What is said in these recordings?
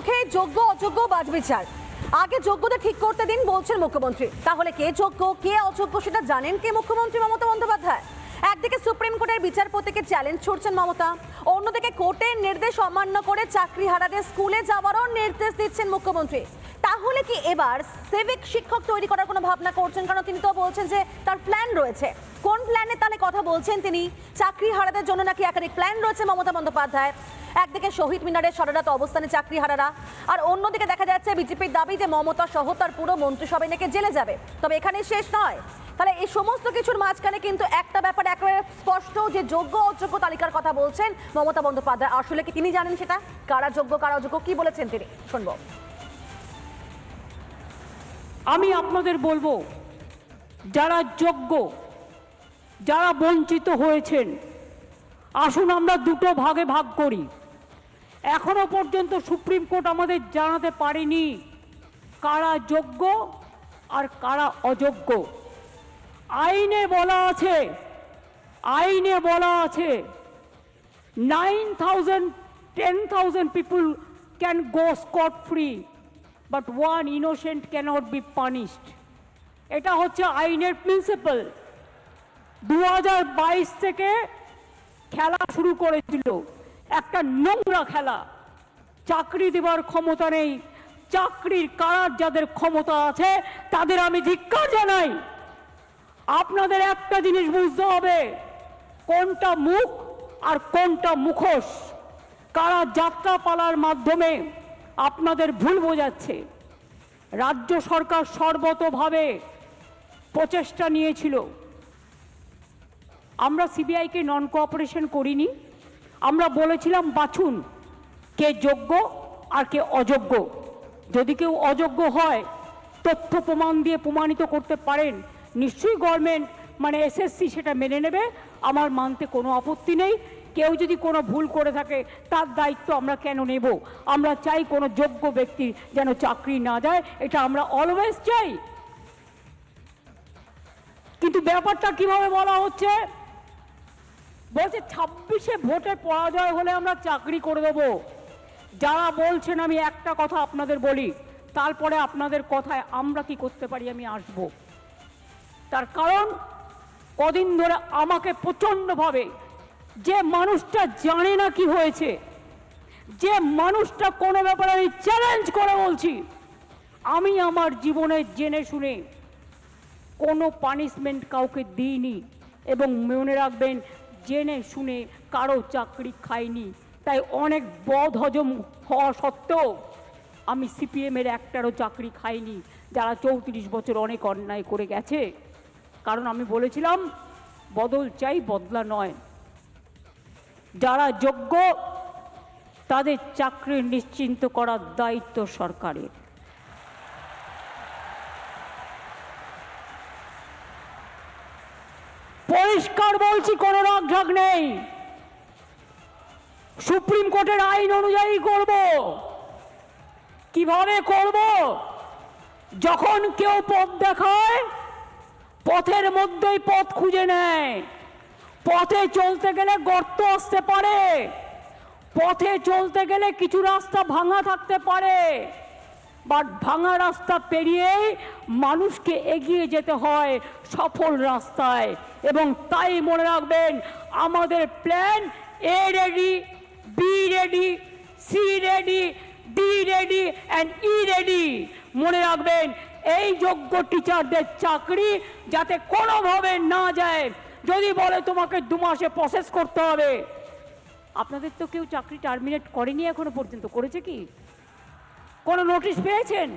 মুখে যোগ্য অযোগ্য বাছবিচার, আগে যোগ্যতা ঠিক করতে দিন বলছেন মুখ্যমন্ত্রী। তাহলে কে যোগ্য কে অযোগ্য সেটা জানেন কে মুখ্যমন্ত্রী মমতা বন্দ্যোপাধ্যায়? একদিকে সুপ্রিম কোর্টের বিচারপতিকে চ্যালেঞ্জ ছুড়ছেন মমতা, অন্যদিকে কোর্টের নির্দেশ অমান্য করে চাকরিহারাদের স্কুলে যাওয়ারও নির্দেশ দিচ্ছেন মুখ্যমন্ত্রী। তাহলে কি এবার সিভিক শিক্ষক তৈরি করার কোনো ভাবনা করছেন? কারণ তিনি তো বলছেন যে তার প্ল্যান রয়েছে। কোন প্ল্যানে তাহলে কথা বলছেন তিনি? চাকরিহারাদের জন্য নাকি একাধিক প্ল্যান রয়েছে মমতা বন্দ্যোপাধ্যায়। একদিকে শহীদ মিনারের সারারাত অবস্থানে চাকরিহারারা, আর অন্যদিকে দেখা যাচ্ছে বিজেপির দাবি যে মমতা সহ তার পুরো মন্ত্রিসভা নাকি জেলে যাবে। তবে এখানে শেষ নয়, তাহলে এই সমস্ত কিছুর মাঝখানে কিন্তু একটা ব্যাপার একেবারে স্পষ্ট, যে যোগ্য অযোগ্য তালিকার কথা বলছেন মমতা বন্দ্যোপাধ্যায়। আসলে কি তিনি জানেন সেটা? কারা যোগ্য কারা অযোগ্য কি বলেছেন তিনি, শুনবো। আমি আপনাদের বলবো, যারা যোগ্য, যারা বঞ্চিত হয়েছেন, আসুন আমরা দুটো ভাগে ভাগ করি। এখনো পর্যন্ত সুপ্রিম কোর্ট আমাদের জানাতে পারেনি কারা যোগ্য আর কারা অযোগ্য। আইনে বলা আছে 9,000 10,000 people can go scot free, but one innocent cannot be punished. এটা হচ্ছে আইনের প্রিন্সিপাল। 2022 থেকে খেলা শুরু করেছিল, একটা নোংরা খেলা। চাকরি দেওয়ার ক্ষমতা নেই, চাকরির কারার যাদের ক্ষমতা আছে তাদের আমি ধিক্কার জানাই। আপনাদের একটা জিনিস বুঝতে হবে, কোনটা মুখ আর কোনটা মুখোশ। কারা যাত্রাপালার মাধ্যমে আপনাদের ভুল বোঝাচ্ছে। রাজ্য সরকার সর্বতোভাবে প্রচেষ্টা নিয়েছিল। আমরা সিবিআইকে নন কোঅপারেশন করিনি, আমরা বলেছিলাম বাছুন কে যোগ্য আর কে অযোগ্য। যদি কেউ অযোগ্য হয় তথ্য প্রমাণ দিয়ে প্রমাণিত করতে পারেন, নিশ্চয়ই গভর্নমেন্ট মানে এসএসসি সেটা মেনে নেবে, আমার মানতে কোনো আপত্তি নেই। কেউ যদি কোনো ভুল করে থাকে তার দায়িত্ব আমরা কেন নেব? আমরা চাই কোনো যোগ্য ব্যক্তির যেন চাকরি না যায়, এটা আমরা অলওয়েজ চাই। কিন্তু ব্যাপারটা কিভাবে বলা হচ্ছে, বলছে 26-এ ভোটে পরাজয় হলে আমরা চাকরি করে দেব। যারা বলছেন, আমি একটা কথা আপনাদের বলি, তারপরে আপনাদের কথায় আমরা কি করতে পারি আমি আসব। তার কারণ কদিন ধরে আমাকে প্রচণ্ডভাবে, যে মানুষটা জানে না কি হয়েছে, যে মানুষটা কোনো ব্যাপারে আমি চ্যালেঞ্জ করে বলছি, আমি আমার জীবনে জেনে শুনে কোনো পানিশমেন্ট কাউকে দিইনি, এবং মনে রাখবেন জেনে শুনে কারো চাকরি খাইনি। তাই অনেক বদ হজম হওয়া সত্ত্বেও আমি সিপিএমের একটারও চাকরি খাইনি, যারা 34 বছর অনেক অন্যায় করে গেছে। কারণ আমি বলেছিলাম বদল চাই, বদলা নয়। যারা যোগ্য তাদের চাকরি নিশ্চিন্ত করার দায়িত্ব সরকারের। পরিষ্কার বলছি, কোনো রাগঢাক নেই। সুপ্রিম কোর্টের আইন অনুযায়ী করব। কিভাবে করব? যখন কেউ পথ দেখায়, পথের মধ্যেই পথ খুঁজে নেয়। পথে চলতে গেলে গর্ত আসতে পারে, পথে চলতে গেলে কিছু রাস্তা ভাঙা থাকতে পারে, বাট ভাঙা রাস্তা পেরিয়েই মানুষকে এগিয়ে যেতে হয় সফল রাস্তায়। এবং তাই মনে রাখবেন, আমাদের plan A ready, B ready, C ready, D ready and E ready. মনে রাখবেন, এই যোগ্য টিচারদের চাকরি যাতে কোনোভাবে না যায়। যদি বলে তোমাকে 2 মাসে প্রসেস করতে হবে, আপনাদের তো কেউ চাকরি টার্মিনেট করেনি এখনো পর্যন্ত, করেছে কি? কোনো নোটিশ পেয়েছেন?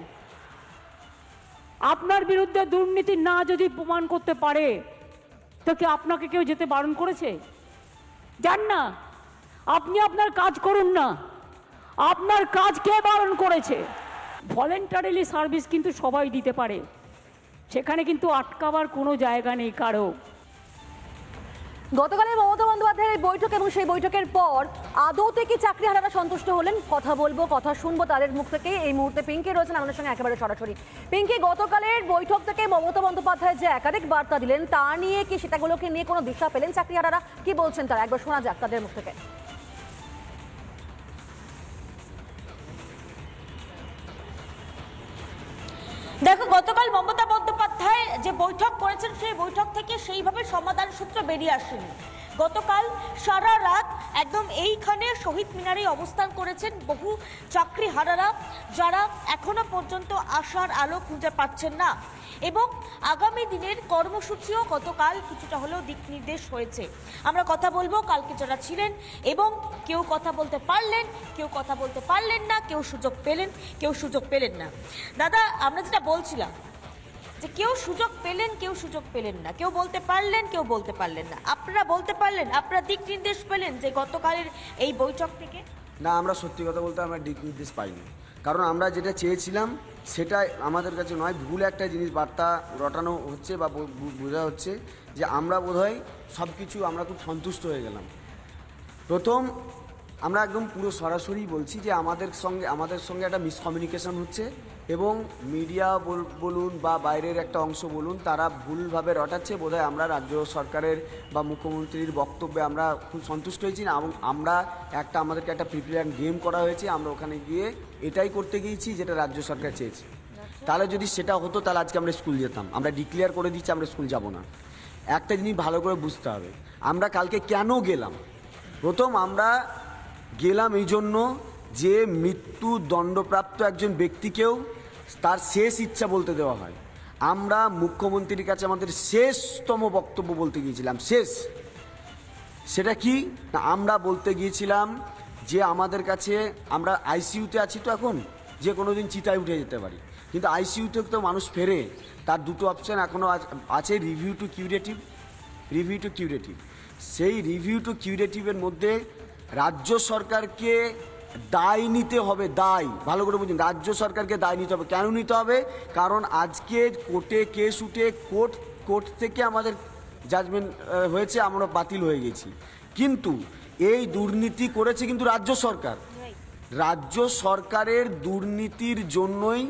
আপনার বিরুদ্ধে দুর্নীতি না যদি প্রমাণ করতে পারে তো কি আপনাকে কেউ যেতে বারণ করেছে? যান না, আপনি আপনার কাজ করুন না। আপনার কাজ কে বারণ করেছে? ভলেন্টারিলি সার্ভিস কিন্তু সবাই দিতে পারে, সেখানে কিন্তু আটকাবার কোনো জায়গা নেই কারো। গতকালের মমতা বন্দ্যোপাধ্যায়ের এই বৈঠক এবং সেই বৈঠকের পর আদৌতে কি চাকরিহারারা সন্তুষ্ট হলেন? কথা বলবো, কথা শুনবো তাদের মুখ থেকে। এই মুহূর্তে পিঙ্কি রয়েছেন আমাদের সঙ্গে একেবারে সরাসরি। পিঙ্কি, গতকালের বৈঠক থেকে মমতা বন্দ্যোপাধ্যায় যে একাধিক বার্তা দিলেন, তা নিয়ে কি সেটাগুলোকে নিয়ে কোনো দিশা পেলেন চাকরিহারারা? কি বলছেন তারা, একবার শোনা যাক তাদের মুখ থেকে। দেখো, গতকাল মমতা বন্দ্যোপাধ্যায় যে বৈঠক করেছেন সেই বৈঠক থেকে সেইভাবে সমাধান সূত্র বেরিয়ে আসেনি। গতকাল সারা রাত একদম এইখানে শহীদ মিনারে অবস্থান করেছেন বহু চাকরিহারারা, যারা এখনো পর্যন্ত আশার আলো খুঁজে পাচ্ছেন না, এবং আগামী দিনের কর্মসূচিও গতকাল কিছুটা হলেও দিক নির্দেশ হয়েছে। আমরা কথা বলবো কালকে যারা ছিলেন, এবং কেউ কথা বলতে পারলেন, কেউ কথা বলতে পারলেন না, কেউ সুযোগ পেলেন, কেউ সুযোগ পেলেন না। দাদা, আমরা যেটা বলছিলাম যে কেউ সুযোগ পেলেন, কেউ সুযোগ পেলেন না, কেউ বলতে পারলেন, কেউ বলতে পারলেন না। আপনারা বলতে পারলেন, আপনারা দিক নির্দেশ পেলেন যে গতকালের এই বৈঠক থেকে? না, আমরা সত্যি কথা বলতে আমরা দিক নির্দেশ পাইনি, কারণ আমরা যেটা চেয়েছিলাম সেটা আমাদের কাছে নয়, ভুল একটা জিনিস বার্তা রটানো হচ্ছে বা বোঝা হচ্ছে যে আমরা বোধহয় সব কিছু আমরা খুব সন্তুষ্ট হয়ে গেলাম। প্রথম আমরা একদম পুরো সরাসরি বলছি যে আমাদের সঙ্গে একটা মিসকমিউনিকেশন হচ্ছে, এবং মিডিয়া বলুন বা বাইরের একটা অংশ বলুন, তারা ভুলভাবে রটাচ্ছে। বোধহয় আমরা রাজ্য সরকারের বা মুখ্যমন্ত্রীর বক্তব্যে আমরা খুব সন্তুষ্ট হয়েছি না, এবং আমাদেরকে একটা প্রিপেয়ার গেম করা হয়েছে, আমরা ওখানে গিয়ে এটাই করতে গিয়েছি যেটা রাজ্য সরকার চেয়েছে। তাহলে যদি সেটা হতো তাহলে আজকে আমরা স্কুল যেতাম। আমরা ডিক্লেয়ার করে দিচ্ছি আমরা স্কুল যাব না। একটা জিনিস ভালো করে বুঝতে হবে, আমরা কালকে কেন গেলাম। প্রথম আমরা গেলাম এই জন্য যে মৃত্যু দণ্ডপ্রাপ্ত একজন ব্যক্তিকেও তার শেষ ইচ্ছা বলতে দেওয়া হয়। আমরা মুখ্যমন্ত্রীর কাছে আমাদের শেষতম বক্তব্য বলতে গিয়েছিলাম। সেটা কি না, আমরা বলতে গিয়েছিলাম যে আমাদের কাছে আমরা আইসিইউতে আছি, তো এখন যে কোনো দিন চিতায় উঠে যেতে পারি, কিন্তু আইসিইউতে তো মানুষ ফেরে। তার দুটো অপশান এখনও আছে, রিভিউ টু কিউরেটিভ। সেই রিভিউ টু কিউরেটিভের মধ্যে রাজ্য সরকারকে দায় নিতে হবে। দায় ভালো করে বুঝুন, রাজ্য সরকারকে দায় নিতে হবে। কেন নিতে হবে? কারণ আজকে কোর্টে কেস উঠে কোর্ট থেকে আমাদের জাজমেন্ট হয়েছে, আমরা বাতিল হয়ে গেছি, কিন্তু এই দুর্নীতি করেছে কিন্তু রাজ্য সরকার। রাজ্য সরকারের দুর্নীতির জন্যই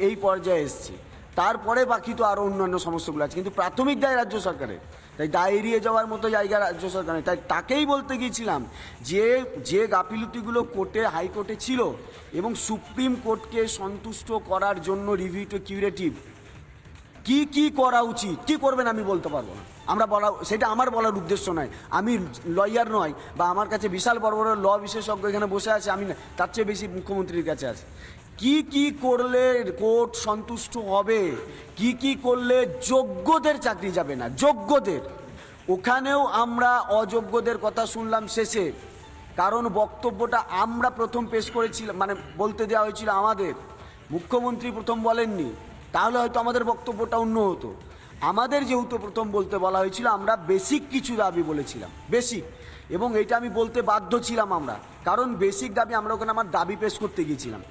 এই পর্যায়ে এসছে। তারপরে বাকি তো আরও অন্যান্য সমস্যাগুলো আছে, কিন্তু প্রাথমিক দায় রাজ্য সরকারের। তাই দায় এড়িয়ে যাওয়ার মতো জায়গা রাজ্য সরকারের। তাই তাকেই বলতে গিয়েছিলাম যে গাফিলতিগুলো হাইকোর্টে ছিল, এবং সুপ্রিম কোর্টকে সন্তুষ্ট করার জন্য রিভিউ টু কিউরেটিভ কি করা উচিত, কি করবেন আমি বলতে পারবো না। সেটা আমার বলার উদ্দেশ্য নয়। আমি লয়ার নয়, বা আমার কাছে বিশাল বড় বড় ল বিশেষজ্ঞ এখানে বসে আছে, আমি না, তার চেয়ে বেশি মুখ্যমন্ত্রীর কাছে আছে। কি করলে কোর্ট সন্তুষ্ট হবে, কি করলে যোগ্যদের চাকরি যাবে না, যোগ্যদের। ওখানেও আমরা অযোগ্যদের কথা শুনলাম শেষে, কারণ বক্তব্যটা আমরা প্রথম পেশ করেছিলাম, মানে বলতে দেওয়া হয়েছিল আমাদের, মুখ্যমন্ত্রী প্রথম বলেননি, তাহলে হয়তো আমাদের বক্তব্যটা অন্য হতো। আমাদের যেহেতু প্রথম বলতে বলা হয়েছিল, আমরা বেসিক কিছু দাবি বলেছিলাম, বেসিক, এবং এটা আমি বলতে বাধ্য ছিলাম আমরা, কারণ বেসিক দাবি আমরা ওখানে আমার দাবি পেশ করতে গিয়েছিলাম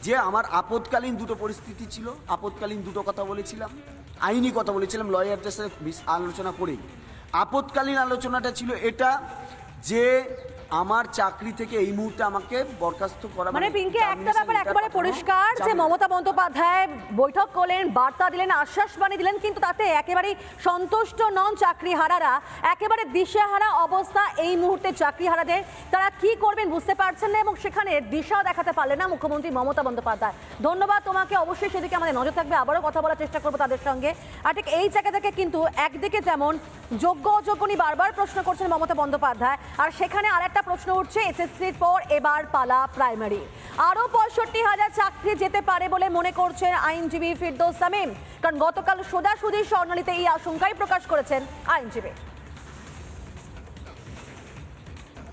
যে আমার আপৎকালীন দুটো পরিস্থিতি ছিল, আপৎকালীন দুটো কথা বলেছিলাম, আইনি কথা বলেছিলাম, লয়ারদের সাথে আলোচনা করেই। আপৎকালীন আলোচনাটা ছিল এটা যে আমার চাকরি থেকে এই মুহূর্তে আমাকে বরখাস্ত করা, মানে পিঙ্কি একটা ব্যাপার একেবারে পরিষ্কার যে মমতা বন্দ্যোপাধ্যায় বৈঠক করলেন, বার্তা দিলেন, আশ্বাস বাণী দিলেন, কিন্তু তাতে একেবারেই সন্তুষ্ট নন চাকরিহারারা। একেবারে দিশেহারা অবস্থা এই মুহূর্তে চাকরিহারাদের। তারা কি করবেন বুঝতে পারছেন না, এবং সেখানে দিশা দেখাতে পারলেন না মুখ্যমন্ত্রী মমতা বন্দ্যোপাধ্যায়। ধন্যবাদ তোমাকে, অবশ্যই সেদিকে আমাদের নজর থাকবে, আবারও কথা বলার চেষ্টা করবো তাদের সঙ্গে। আর ঠিক এই জায়গা থেকে কিন্তু একদিকে যেমন যোগ্য অযোগ্য নিয়ে বারবার প্রশ্ন করছেন মমতা বন্দ্যোপাধ্যায়, আর সেখানে আর একটা প্রশ্ন উঠছে এসএসসির পর এবার পালা প্রাইমারি। আরো 65,000 চাকরি যেতে পারে বলে মনে করছেন আইনজীবী ফিরদৌস তামিম, কারণ গতকাল সোজাসুজি স্বর্ণালীতে এই আশঙ্কাই প্রকাশ করেছেন আইনজীবী।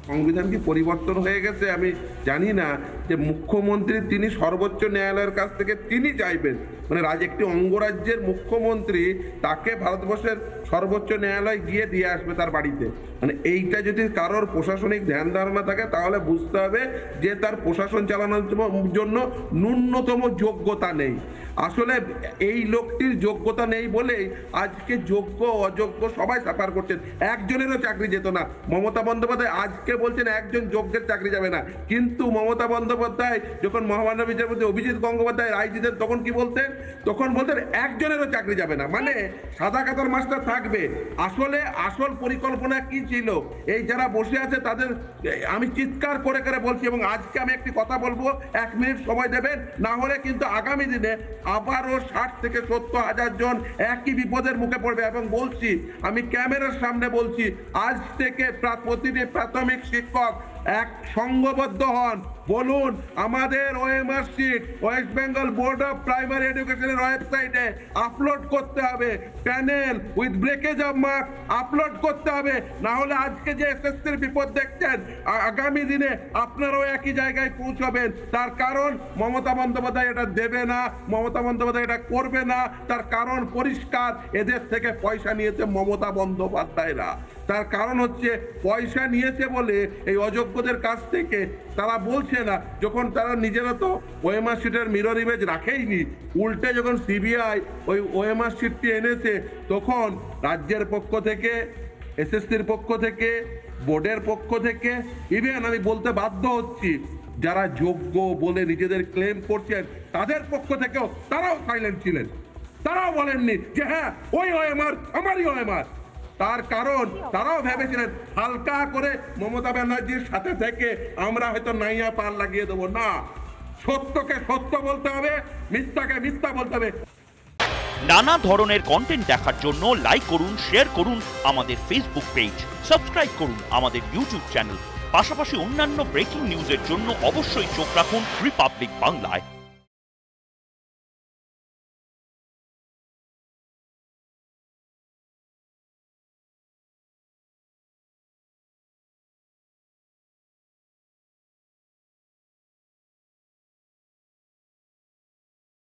সংবিধান কি পরিবর্তন হয়ে গেছে আমি জানি না, যে মুখ্যমন্ত্রী তিনি সর্বোচ্চ ন্যায়ালয়ের কাছ থেকে তিনি চাইবেন, মানে একটি অঙ্গরাজ্যের মুখ্যমন্ত্রী, তাকে ভারতবর্ষের সর্বোচ্চ ন্যায়ালয় গিয়ে দিয়ে আসবে তার বাড়িতে। মানে এইটা যদি কারোর প্রশাসনিক ধ্যান ধারণা থাকে তাহলে বুঝতে হবে যে তার প্রশাসন চালানোর জন্য ন্যূনতম যোগ্যতা নেই। আসলে এই লোকটির যোগ্যতা নেই বলেই আজকে যোগ্য অযোগ্য সবাই সাফার করছেন। একজনেরও চাকরি যেত না। মমতা বন্দ্যোপাধ্যায় আজকে বলছেন একজন যোগ্যের চাকরি যাবে না, কিন্তু মমতা বন্দ্যোপাধ্যায় বন্দ্যোপাধ্যায় যখন মহামান্য বিচারপতি অভিজিৎ গঙ্গোপাধ্যায় রায় দিতেন তখন কি বলতেন? তখন বলতেন একজনেরও চাকরি যাবে না, মানে সাদা কাতার মাস্টার থাকবে। আসলে আসল পরিকল্পনা কি ছিল? এই যারা বসে আছে তাদের আমি চিৎকার করে করে বলছি, এবং আজকে আমি একটি কথা বলবো, 1 মিনিট সময় দেবেন, না হলে কিন্তু আগামী দিনে আবারও 60 থেকে 70 হাজার জন একই বিপদের মুখে পড়বে। এবং বলছি, আমি ক্যামেরার সামনে বলছি, আজ থেকে প্রতিটি প্রাথমিক শিক্ষক এক সংঘবদ্ধ হন, বলুন আমাদের OMR sheet West Bengal board of primary এডুকেশনের ওয়েবসাইটে আপলোড করতে হবে, panel with breakage of marks upload করতে হবে, না হলে আজকে যে এসএসসির বিপদ দেখছেন আগামী দিনে আপনারাও একই জায়গায় পৌঁছবেন। তার কারণ মমতা বন্দ্যোপাধ্যায় এটা দেবে না, মমতা বন্দ্যোপাধ্যায় এটা করবে না। তার কারণ পরিষ্কার, এদের থেকে পয়সা নিয়েছে মমতা বন্দ্যোপাধ্যায়রা। তার কারণ হচ্ছে পয়সা নিয়েছে বলে এই অযোগ্যদের কাছ থেকে তারা বলছে না, যখন তারা নিজেরা তো ওএমআর শিটের মিরর ইমেজ রাখেইনি, উল্টে যখন সিবিআই ওই ওএমআর শিটটি এনেছে তখন রাজ্যের পক্ষ থেকে, এসএসসির পক্ষ থেকে, বোর্ডের পক্ষ থেকে, ইভেন আমি বলতে বাধ্য হচ্ছি যারা যোগ্য বলে নিজেদের ক্লেম করছেন তাদের পক্ষ থেকেও তারাও সাইলেন্ট ছিলেন, তারাও বলেননি যে হ্যাঁ ওই ওএমআর আমারই ওএমআর। তার কারণ তারাও ভেবেছিলেন হালকা করে মমতা ব্যানার্জির সাথে থেকে আমরা হয়তো নাইয়া পার লাগিয়ে দেবো। না, সত্যকে সত্য বলতে হবে, মিথ্যাকে মিথ্যা বলতে হবে। নানা ধরনের কন্টেন্ট দেখার জন্য লাইক করুন, শেয়ার করুন আমাদের ফেসবুক পেজ, সাবস্ক্রাইব করুন আমাদের ইউটিউব চ্যানেল। পাশাপাশি অন্যান্য ব্রেকিং নিউজের জন্য অবশ্যই চোখ রাখুন রিপাবলিক বাংলায়।